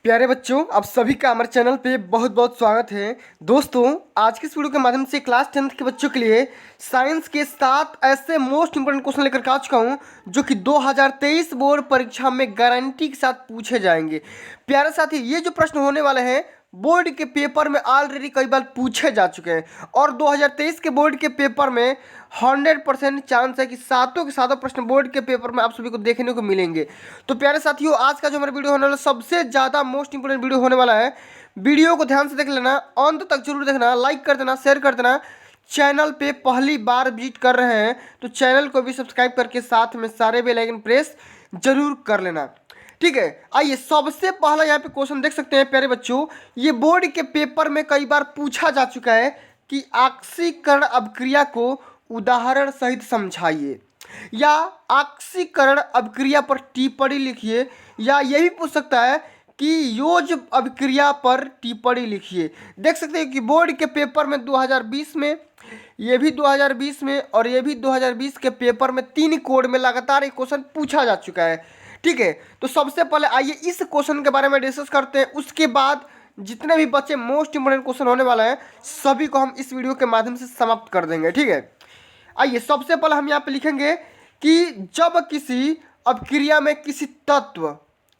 प्यारे बच्चों, आप सभी का हमारे चैनल पे बहुत बहुत स्वागत है। दोस्तों, आज के इस वीडियो के माध्यम से क्लास 10th के बच्चों के लिए साइंस के 7 ऐसे मोस्ट इंपोर्टेंट क्वेश्चन लेकर के आ चुका हूँ जो कि 2023 बोर्ड परीक्षा में गारंटी के साथ पूछे जाएंगे। प्यारे साथी, ये जो प्रश्न होने वाले हैं बोर्ड के पेपर में ऑलरेडी कई बार पूछे जा चुके हैं और 2023 के बोर्ड के पेपर में 100% चांस है कि सातों के सातों प्रश्न बोर्ड के पेपर में आप सभी को देखने को मिलेंगे। तो प्यारे साथियों, आज का जो हमारा वीडियो होने वाला सबसे ज़्यादा मोस्ट इंपोर्टेंट वीडियो होने वाला है। वीडियो को ध्यान से देख लेना, अंत तक जरूर देखना, लाइक कर देना, शेयर कर देना। चैनल पे पहली बार विजिट कर रहे हैं तो चैनल को भी सब्सक्राइब करके साथ में सारे बेल आइकन प्रेस जरूर कर लेना। ठीक है, आइए सबसे पहला यहाँ पे क्वेश्चन देख सकते हैं प्यारे बच्चों। ये बोर्ड के पेपर में कई बार पूछा जा चुका है कि ऑक्सीकरण अभिक्रिया को उदाहरण सहित समझाइए या ऑक्सीकरण अभिक्रिया पर टिप्पणी लिखिए, या ये भी पूछ सकता है कि योज अभिक्रिया पर टिप्पणी लिखिए। देख सकते हैं कि बोर्ड के पेपर में 2020 में, ये भी 2020 में और ये भी 2020 के पेपर में 3 कोड में लगातार एक क्वेश्चन पूछा जा चुका है। ठीक है, तो सबसे पहले आइए इस क्वेश्चन के बारे में डिस्कस करते हैं। उसके बाद जितने भी बच्चे मोस्ट इंपोर्टेंट क्वेश्चन होने वाला है सभी को हम इस वीडियो के माध्यम से समाप्त कर देंगे। ठीक है, आइए सबसे पहले हम यहाँ पे लिखेंगे कि जब किसी अभिक्रिया में किसी तत्व,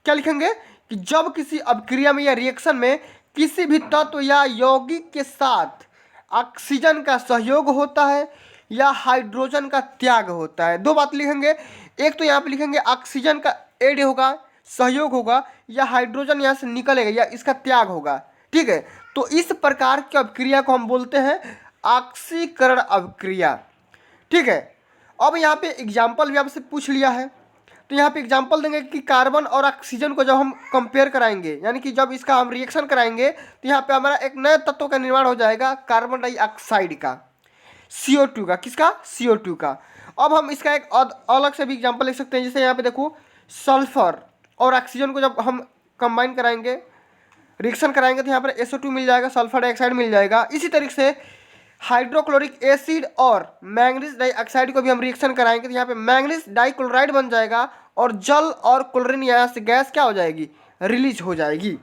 क्या लिखेंगे कि जब किसी अभिक्रिया में या रिएक्शन में किसी भी तत्व या यौगिक के साथ ऑक्सीजन का सहयोग होता है या हाइड्रोजन का त्याग होता है। दो बात लिखेंगे, एक तो यहाँ पे लिखेंगे ऑक्सीजन का ऐड होगा, सहयोग होगा, या हाइड्रोजन यहाँ से निकलेगा या इसका त्याग होगा। ठीक है, तो इस प्रकार की अभिक्रिया को हम बोलते हैं ऑक्सीकरण अभिक्रिया। ठीक है, अब यहाँ पे एग्जाम्पल भी आपसे पूछ लिया है, तो यहाँ पे एग्जाम्पल देंगे कि कार्बन और ऑक्सीजन को जब हम कंपेयर कराएंगे, यानी कि जब इसका हम रिएक्शन कराएंगे तो यहाँ पे हमारा एक नए तत्व का निर्माण हो जाएगा, कार्बन डाइऑक्साइड का, CO2 का। किसका? CO2 का। अब हम इसका एक अलग से भी एग्जाम्पल लिख सकते हैं, जैसे यहाँ पे देखो सल्फर और ऑक्सीजन को जब हम कंबाइन कराएंगे, रिएक्शन कराएंगे तो यहाँ पर SO2 मिल जाएगा, सल्फर डाइऑक्साइड मिल जाएगा। इसी तरीके से हाइड्रोक्लोरिक एसिड और मैंगनीज डाइऑक्साइड को भी हम रिएक्शन कराएंगे तो यहाँ पे मैंगनीज डाइक्लोराइड बन जाएगा और जल और क्लोरीन यहाँ से गैस क्या हो जाएगी? रिलीज हो जाएगी।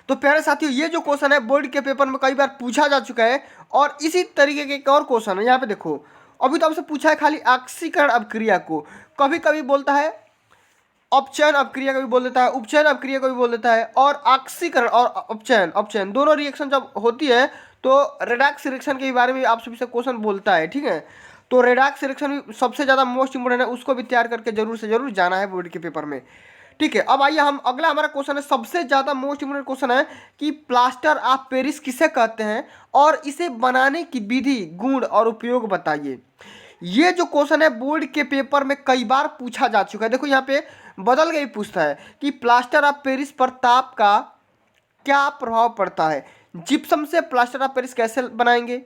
तो प्यारे साथियों, ये जो क्वेश्चन है बोर्ड के पेपर में कई बार पूछा जा चुका है और इसी तरीके के एक और क्वेश्चन है। यहाँ पे देखो, अभी तो आपसे पूछा है खाली ऑक्सीकरण अभिक्रिया को, कभी कभी बोलता है अपचयन अभिक्रिया को भी बोल देता है, उपचयन अभिक्रिया को भी बोल देता है, और ऑक्सीकरण और अपचयन अपचयन दोनों रिएक्शन जब होती है तो रेडॉक्स रिएक्शन के बारे में आप सभी से क्वेश्चन बोलता है। ठीक है, तो रेडॉक्स रिएक्शन भी सबसे ज़्यादा मोस्ट इंपोर्टेंट है, उसको भी तैयार करके जरूर से जरूर जाना है बोर्ड के पेपर में। ठीक है, अब आइए हम अगला हमारा क्वेश्चन है, सबसे ज़्यादा मोस्ट इंपोर्टेंट क्वेश्चन है कि प्लास्टर ऑफ पेरिस किसे कहते हैं और इसे बनाने की विधि, गुण और उपयोग बताइए। ये जो क्वेश्चन है बोर्ड के पेपर में कई बार पूछा जा चुका है। देखो यहाँ पे बदल के ही पूछता है कि प्लास्टर ऑफ पेरिस पर ताप का क्या प्रभाव पड़ता है। जिप्सम से प्लास्टर ऑफ पेरिस कैसे बनाएंगे,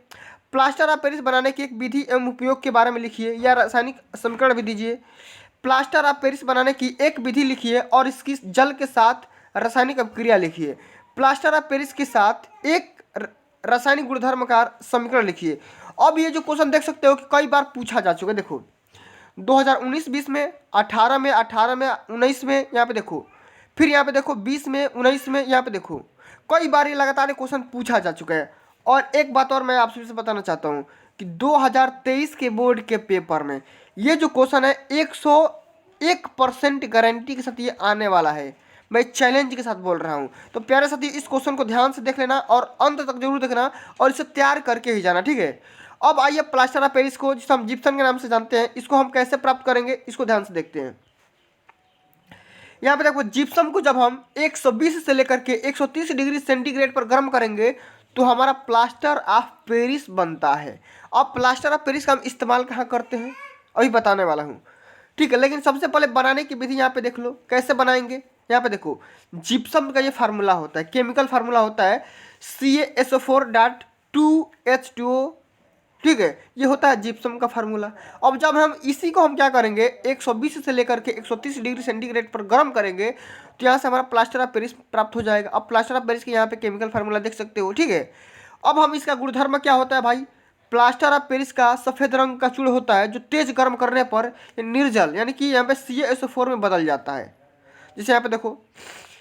प्लास्टर ऑफ पेरिस बनाने की एक विधि एवं उपयोग के बारे में लिखिए या रासायनिक समीकरण भी दीजिए। प्लास्टर ऑफ पेरिस बनाने की एक विधि लिखिए और इसकी जल के साथ रासायनिक अभिक्रिया लिखिए। प्लास्टर ऑफ पेरिस के साथ एक रासायनिक गुणधर्म का समीकरण लिखिए। अब ये जो क्वेश्चन देख सकते हो कि कई बार पूछा जा चुका है। देखो 2019-20 में, 18 में 19 में, यहाँ पे देखो, फिर यहाँ पे देखो 20 में, 19 में, यहाँ पे देखो कई बार ये लगातार क्वेश्चन पूछा जा चुका है। और एक बात और मैं आप सभी से बताना चाहता हूँ कि 2023 के बोर्ड के पेपर में ये जो क्वेश्चन है 101% गारंटी के साथ ये आने वाला है। मैं चैलेंज के साथ बोल रहा हूँ। तो प्यारे साथी, इस क्वेश्चन को ध्यान से देख लेना और अंत तक जरूर देखना और इसे तैयार करके ही जाना। ठीक है, अब आइए प्लास्टर ऑफ पेरिस को, जिसे हम जिप्सम के नाम से जानते हैं, इसको हम कैसे प्राप्त करेंगे इसको ध्यान से देखते हैं। यहाँ पे देखो, जिप्सम को जब हम 120 से लेकर के 130 डिग्री सेंटीग्रेड पर गर्म करेंगे तो हमारा प्लास्टर ऑफ पेरिस बनता है। अब प्लास्टर ऑफ पेरिस का हम इस्तेमाल कहाँ करते हैं अभी बताने वाला हूँ। ठीक है, लेकिन सबसे पहले बनाने की विधि यहाँ पे देख लो कैसे बनाएंगे। यहाँ पे देखो, जिप्सम का ये फार्मूला होता है, केमिकल फार्मूला होता है CaSO4.2H2O। ठीक है, ये होता है जिप्सम का फार्मूला। अब जब हम इसी को हम क्या करेंगे 120 से लेकर के 130 डिग्री सेंटीग्रेड पर गर्म करेंगे तो यहाँ से हमारा प्लास्टर ऑफ पेरिस प्राप्त हो जाएगा। अब प्लास्टर ऑफ पेरिस के यहाँ पे केमिकल फार्मूला देख सकते हो। ठीक है, अब हम इसका गुणधर्म क्या होता है भाई, प्लास्टर ऑफ पेरिस का सफ़ेद रंग का चूड़ होता है जो तेज गर्म करने पर निर्जल यानी कि यहाँ पे CaSO4 में बदल जाता है। जैसे यहाँ पे देखो,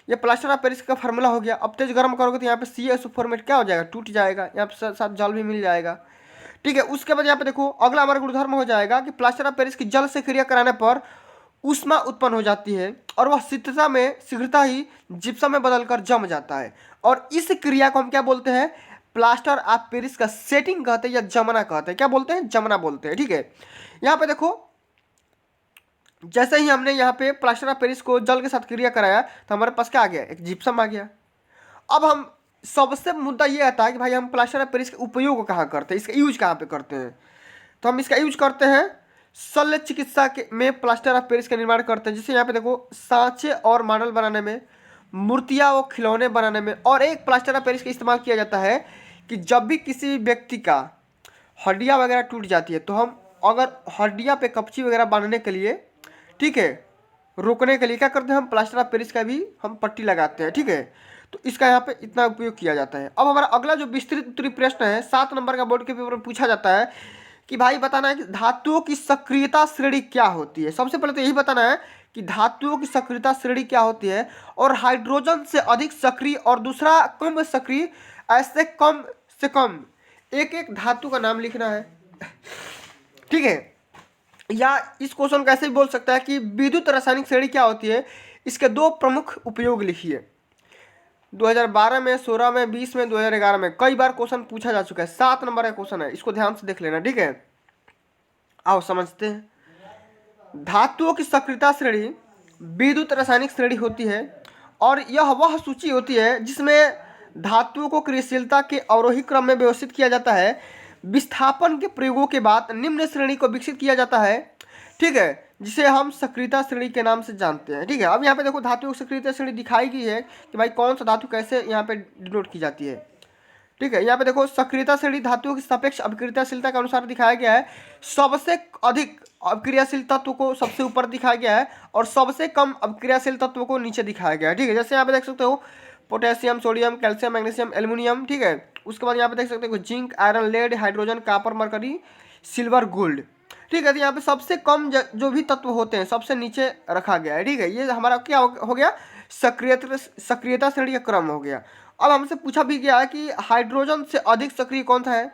ये प्लास्टर ऑफ पेरिस का फार्मूला हो गया। अब तेज गर्म करोगे तो यहाँ पे CaSO फॉर्मेट क्या हो जाएगा, टूट जाएगा, यहाँ पे साथ जल भी मिल जाएगा। ठीक है, उसके बाद यहाँ पे देखो अगला हमारा गुणधर्म हो जाएगा कि प्लास्टर ऑफ पेरिस की जल से क्रिया कराने पर ऊष्मा उत्पन्न हो जाती है और वह शीघ्रता ही जिप्सम में बदलकर जम जाता है। और इस क्रिया को हम क्या बोलते हैं, प्लास्टर ऑफ पेरिस का सेटिंग कहते हैं या जमना कहते हैं। क्या बोलते हैं, जमना बोलते हैं। ठीक है, यहाँ पे देखो जैसे ही हमने यहाँ पे प्लास्टर ऑफ पेरिस को जल के साथ क्रिया कराया तो हमारे पास क्या आ गया, एक जिप्सम आ गया। अब हम सबसे मुद्दा ये आता है कि भाई हम प्लास्टर ऑफ पेरिस का उपयोग कहाँ करते हैं, इसका यूज कहाँ पे करते हैं। तो हम इसका यूज करते हैं शल्य चिकित्सा के में प्लास्टर ऑफ पेरिस का निर्माण करते हैं। जैसे यहाँ पे देखो सांचे और मॉडल बनाने में, मूर्तियाँ और खिलौने बनाने में। और एक प्लास्टर ऑफ पेरिस का इस्तेमाल किया जाता है कि जब भी किसी व्यक्ति का हड्डियाँ वगैरह टूट जाती है तो हम अगर हड्डियाँ पे कपची वगैरह बांधने के लिए, ठीक है, रोकने के लिए क्या करते हैं, हम प्लास्टर ऑफ पेरिस का भी हम पट्टी लगाते हैं। ठीक है, तो इसका यहाँ पे इतना उपयोग किया जाता है। अब हमारा अगला जो विस्तृत उत्तरीय प्रश्न है 7 नंबर का बोर्ड के पेपर में पूछा जाता है कि भाई बताना है कि धातुओं की सक्रियता श्रेणी क्या होती है। सबसे पहले तो यही बताना है कि धातुओं की सक्रियता श्रेणी क्या होती है और हाइड्रोजन से अधिक सक्रिय और दूसरा कम सक्रिय, ऐसे कम से कम एक एक धातु का नाम लिखना है। ठीक है, या इस क्वेश्चन को ऐसे भी बोल सकता है कि विद्युत रासायनिक श्रेणी क्या होती है, इसके 2 प्रमुख उपयोग लिखिए। 2012 में, 16 में, 20 में, 2011 में कई बार क्वेश्चन पूछा जा चुका है। 7 नंबर का क्वेश्चन है, इसको ध्यान से देख लेना। ठीक है, आओ समझते हैं। धातुओं की सक्रियता श्रेणी विद्युत रासायनिक श्रेणी होती है और यह वह सूची होती है जिसमें धातुओं को क्रियाशीलता के अवरोही क्रम में व्यवस्थित किया जाता है। विस्थापन के प्रयोगों के बाद निम्न श्रेणी को विकसित किया जाता है। ठीक है, जिसे हम सक्रियता श्रेणी के नाम से जानते हैं। ठीक है, अब यहाँ पे देखो धातुओं की सक्रियता श्रेणी दिखाई गई है कि भाई कौन सा धातु कैसे यहाँ पे डिनोट की जाती है। ठीक है, यहाँ पे देखो सक्रियता श्रेणी धातुओं की सापेक्ष अभिक्रियाशीलता के अनुसार दिखाया गया है। सबसे अधिक अभिक्रियाशील तत्व को सबसे ऊपर दिखाया गया है और सबसे कम अभिक्रियाशील तत्व को नीचे दिखाया गया है। ठीक है, जैसे यहाँ पे देख सकते हो potassium, sodium, calcium, magnesium, aluminium. ठीक है, उसके बाद यहाँ पे देख सकते हो zinc, iron, lead, hydrogen, copper, mercury, silver, gold. ठीक है, तो यहाँ पे सबसे कम जो भी तत्व होते हैं सबसे नीचे रखा गया है। ठीक है, ये हमारा क्या हो गया, सक्रियता श्रेणी का क्रम हो गया। अब हमसे पूछा भी गया है कि हाइड्रोजन से अधिक सक्रिय कौन सा है,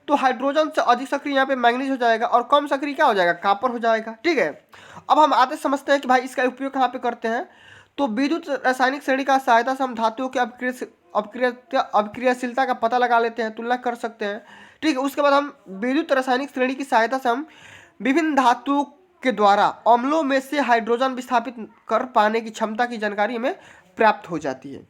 तो हाइड्रोजन से अधिक सक्रिय यहाँ पे मैग्नीज हो जाएगा और कम सक्रिय क्या हो जाएगा, कॉपर हो जाएगा। ठीक है, अब हम आते समझते हैं कि भाई इसका उपयोग कहाँ पे करते हैं। तो विद्युत रासायनिक श्रेणी का सहायता से हम धातुओं की अभिक्रियाशीलता का पता लगा लेते हैं, तुलना कर सकते हैं। ठीक है, उसके बाद हम विद्युत रासायनिक श्रेणी की सहायता से हम विभिन्न धातुओं के द्वारा अम्लों में से हाइड्रोजन विस्थापित कर पाने की क्षमता की जानकारी हमें प्राप्त हो जाती है।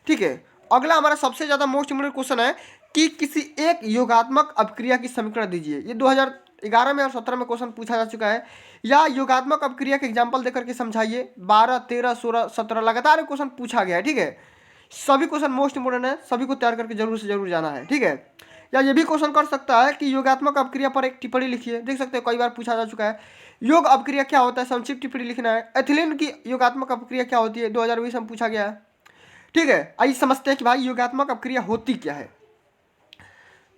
ठीक है, अगला हमारा सबसे ज़्यादा मोस्ट इम्पोर्टेंट क्वेश्चन है कि किसी एक योगात्मक अभिक्रिया की समीकरण दीजिए। ये 2011 में और 17 में क्वेश्चन पूछा जा चुका है। या योगात्मक अभिक्रिया के एग्जाम्पल देकर के समझाइए। 12, 13, 16, 17 लगातार क्वेश्चन पूछा गया है। ठीक है, सभी क्वेश्चन मोस्ट इंपोर्टेंट है, सभी को तैयार करके जरूर से जरूर जाना है। ठीक है, या ये भी क्वेश्चन कर सकता है कि योगात्मक अभिक्रिया पर एक टिप्पणी लिखिए। देख सकते हैं कई बार पूछा जा चुका है। योग अभिक्रिया क्या होता है, संक्षिप्त टिप्पणी लिखना है। एथिलीन की योगात्मक अभिक्रिया क्या होती है, 2020 में पूछा गया है। ठीक है, आइए समझते हैं कि भाई योगात्मक अभिक्रिया होती क्या है।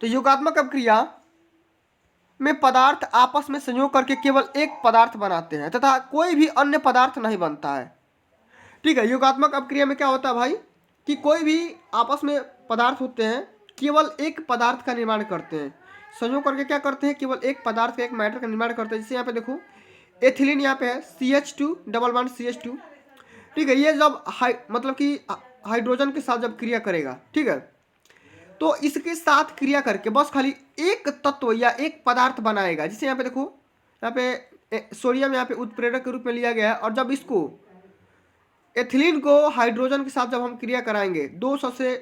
तो योगात्मक अभिक्रिया में पदार्थ आपस में संयोग करके केवल एक पदार्थ बनाते हैं तथा कोई भी अन्य पदार्थ नहीं बनता है। ठीक है, योगात्मक अभिक्रिया में क्या होता है भाई कि कोई भी आपस में पदार्थ होते हैं, केवल एक पदार्थ का निर्माण करते हैं, संयोग करके क्या करते हैं, केवल एक पदार्थ का, एक मैटर का निर्माण करते हैं। जैसे यहाँ पे देखो एथिलीन यहाँ पे है CH2 डबल बॉन्ड CH2। ठीक है, ये जब मतलब कि हाइड्रोजन के साथ जब क्रिया करेगा, ठीक है, तो इसके साथ क्रिया करके बस खाली एक तत्व या एक पदार्थ बनाएगा। जैसे यहाँ पे देखो, यहाँ पे सोडियम यहाँ पे उत्प्रेरक के रूप में लिया गया है और जब इसको एथिलीन को हाइड्रोजन के साथ जब हम क्रिया कराएंगे 200 से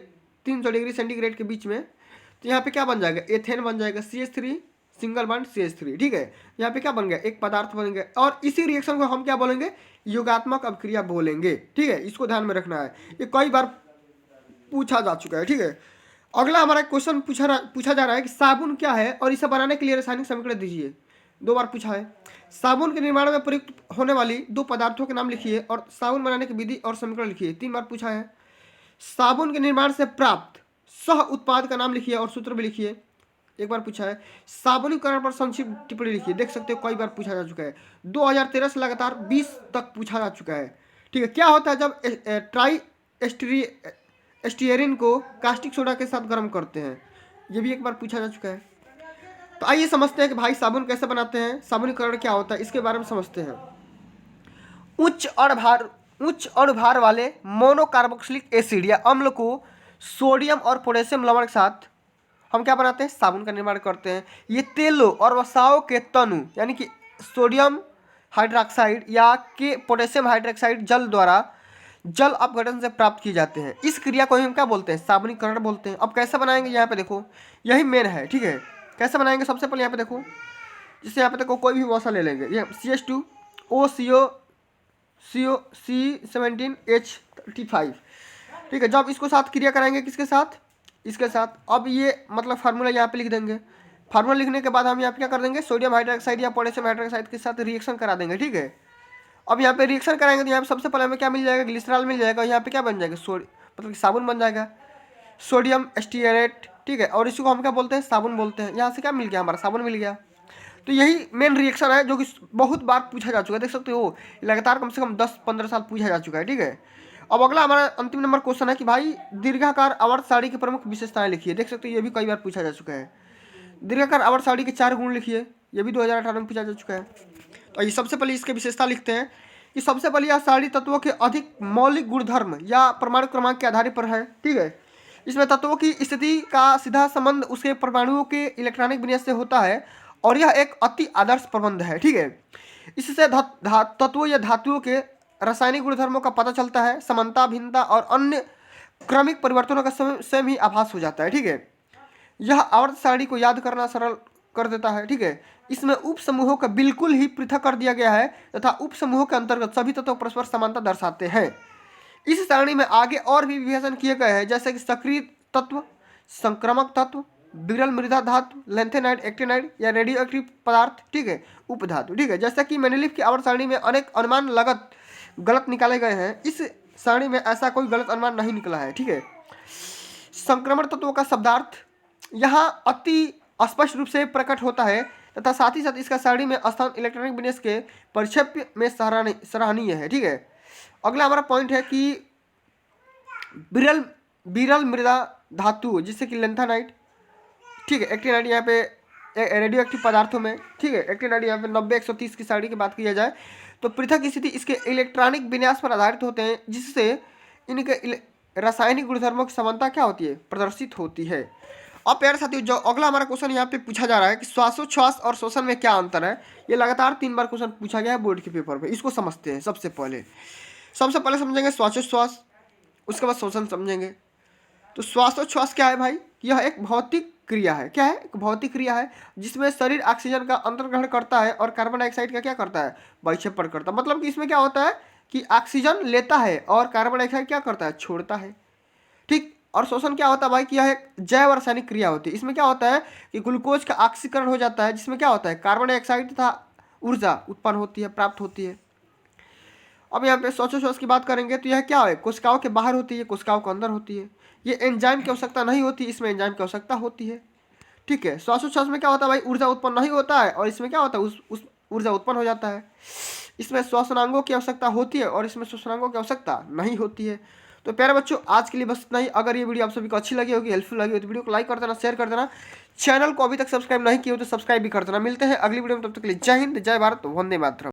300 डिग्री सेंटीग्रेड के बीच में, तो यहाँ पे क्या बन जाएगा, एथेन बन जाएगा, CH3 सिंगल बॉन्ड CH3। ठीक है, यहाँ पे क्या बन गया, एक पदार्थ बन गया और इसी रिएक्शन को हम क्या बोलेंगे, योगात्मक अभिक्रिया बोलेंगे। ठीक है, इसको ध्यान में रखना है, ये कई बार पूछा जा चुका है। ठीक है, अगला हमारा क्वेश्चन पूछा जा रहा है कि साबुन क्या है और इसे बनाने के लिए रासायनिक समीकरण दीजिए। 2 बार पूछा है। साबुन के निर्माण में प्रयुक्त होने वाली 2 पदार्थों के नाम लिखिए और साबुन बनाने की विधि और समीकरण लिखिए। 3 बार पूछा है। साबुन के निर्माण से प्राप्त सह उत्पाद का नाम लिखिए और सूत्र भी लिखिए। 1 बार पूछा है। साबुनीकरण पर संक्षिप्त टिप्पणी लिखिए। देख सकते हो कई बार पूछा जा चुका है। 2013 से लगातार 20 तक पूछा जा चुका है। ठीक है, क्या होता है जब ट्राई एस्टियरिन को कास्टिक सोडा के साथ गर्म करते हैं। ये भी एक बार पूछा जा चुका है। तो आइए समझते हैं कि भाई साबुन कैसे बनाते हैं, साबुनीकरण क्या होता है, इसके बारे में समझते हैं। उच्च अणुभार वाले मोनोकार्बोक्सिलिक एसिड या अम्ल को सोडियम और पोटेशियम लवण के साथ हम क्या बनाते हैं, साबुन का निर्माण करते हैं। ये तेलों और वसाओं के तनु यानी कि सोडियम हाइड्रोक्साइड या के पोटेशियम हाइड्रोक्साइड जल अपघटन से प्राप्त किए जाते हैं। इस क्रिया को हम क्या बोलते हैं, साबुनीकरण बोलते हैं। अब कैसे बनाएंगे, यहाँ पे देखो यही मेन है, ठीक है। कैसे बनाएंगे, सबसे पहले यहाँ पे देखो, जैसे यहाँ पे देखो कोई भी वसा ले लेंगे, ये CH2OCO C17H35, ठीक है। जब इसको साथ क्रिया कराएंगे, किसके साथ, इसके साथ। अब ये मतलब फार्मूला यहाँ पे लिख देंगे। फार्मूला लिखने के बाद हम यहाँ पे क्या कर देंगे, सोडियम हाइड्रोक्साइड या पोटेशियम हाइड्रोक्साइड के साथ रिएक्शन करा देंगे, ठीक है। अब यहाँ पे रिएक्शन कराएंगे तो यहाँ पे सबसे पहले हमें क्या मिल जाएगा, ग्लिसरॉल मिल जाएगा। यहाँ पे क्या बन जाएगा, मतलब साबुन बन जाएगा, सोडियम एस्टियरेट, ठीक है। और इसको हम क्या बोलते हैं, साबुन बोलते हैं। यहाँ से क्या मिल गया, हमारा साबुन मिल गया। तो यही मेन रिएक्शन है जो कि बहुत बार पूछा जा चुका है, देख सकते हो लगातार कम से कम 10-15 साल पूछा जा चुका है, ठीक है। अब अगला हमारा अंतिम नंबर क्वेश्चन है कि भाई दीर्घाकार आवर्त सारणी की प्रमुख विशेषताएं लिखिए। देख सकते हो ये भी कई बार पूछा जा चुका है। दीर्घाकार आवर्त सारणी के 4 गुण लिखिए, ये भी 2018 में पूछा जा चुका है। तो ये सबसे पहले इसके विशेषता लिखते हैं कि सबसे पहले यह सारणी तत्वों के अधिक मौलिक गुणधर्म या परमाणु क्रमांक के आधार पर है, ठीक है। इसमें तत्वों की स्थिति का सीधा संबंध उसके परमाणुओं के इलेक्ट्रॉनिक विन्यास से होता है और यह एक अति आदर्श प्रबंध है, ठीक है। इससे तत्वों या धातुओं के रासायनिक गुणधर्मों का पता चलता है, समानता, भिन्नता और अन्य क्रमिक परिवर्तनों का स्वयं ही आभास हो जाता है, ठीक है। यह आवर्त सारणी को याद करना सरल कर देता है, ठीक है। इसमें उप समूहों का बिल्कुल ही पृथक कर दिया गया है तथा उप समूहों के अंतर्गत सभी तत्व परस्पर समानता दर्शाते हैं। इस सारणी में आगे और भी विभाजन किए गए हैं, जैसे कि सक्रिय तत्व, संक्रामक तत्व, विरल मृदा धातु, लेंथेनाइड, एक्टिनाइड या रेडियो एक्टिव पदार्थ, ठीक है, उपधातु, ठीक है। जैसा कि मेंडेलीव की आवर्त सारणी में अनेक अनुमान गलत निकाले गए हैं, इस सारणी में ऐसा कोई गलत अनुमान नहीं निकला है, ठीक है। संक्रमण तत्वों का शब्दार्थ यहाँ अति स्पष्ट रूप से प्रकट होता है तथा साथ ही साथ इसका सारणी में स्थान इलेक्ट्रॉनिक विन्यास के परिक्षेप्य में सराहनीय है, ठीक है। अगला हमारा पॉइंट है कि विरल मृदा धातु जिससे कि लेंथेनाइड, ठीक है, एक्टिनाइड यहाँ पे रेडियो एक्टिव पदार्थों में, ठीक है, एक्टिनाइड यहाँ पे 90-130 की सारणी की बात की जाए तो पृथक स्थिति इसके इलेक्ट्रॉनिक विन्यास पर आधारित होते हैं, जिससे इनके रासायनिक गुणधर्मों की समानता क्या होती है, प्रदर्शित होती है। अब प्यारे साथियों, जो अगला हमारा क्वेश्चन यहाँ पे पूछा जा रहा है कि श्वासोच्छ्वास और श्वसन में क्या अंतर है, ये लगातार 3 बार क्वेश्चन पूछा गया है बोर्ड के पेपर में। इसको समझते हैं। सबसे पहले समझेंगे श्वासोच्छ्वास, उसके बाद श्वसन समझेंगे। तो श्वासोच्छ्वास क्या है भाई, यह एक भौतिक क्रिया है। क्या है, एक भौतिक क्रिया है जिसमें शरीर ऑक्सीजन का अंतर्ग्रहण करता है और कार्बन डाइऑक्साइड का क्या करता है, विक्षेपण करता है। मतलब कि इसमें क्या होता है कि ऑक्सीजन लेता है और कार्बन डाइऑक्साइड क्या करता है, छोड़ता है, ठीक। और श्वसन क्या होता है भाई कि यह एक जैव रासायनिक क्रिया होती है। इसमें क्या होता है कि ग्लूकोज का ऑक्सीकरण हो जाता है, जिसमें क्या होता है कार्बन डाइऑक्साइड तथा ऊर्जा उत्पन्न होती है, प्राप्त होती है। अब यहाँ पे श्वासोच्छ्वास की बात करेंगे तो यह क्या है, कोशिकाओं के बाहर होती है, कोशिकाओं के अंदर होती है। ये एंजाइम की आवश्यकता नहीं होती, इसमें एंजाइम की आवश्यकता होती है, ठीक है। श्वासोच्छ्वास में क्या होता है भाई, ऊर्जा उत्पन्न नहीं होता है और इसमें क्या होता है, उस ऊर्जा उत्पन्न हो जाता है। इसमें श्वसनांगों की आवश्यकता होती है और इसमें श्वसनांगों की आवश्यकता नहीं होती है। तो प्यारे बच्चों, आज के लिए बस इतना ही। अगर ये वीडियो आप सभी को अच्छी लगी होगी, हेल्पफुल लगी हो तो वीडियो को लाइक कर देना, शेयर कर देना। चैनल को अभी तक सब्सक्राइब नहीं किया हो तो सब्सक्राइब भी कर देना। मिलते हैं अगली वीडियो में, तब तक के लिए जय हिंद, जय भारत, वंदे मातरम।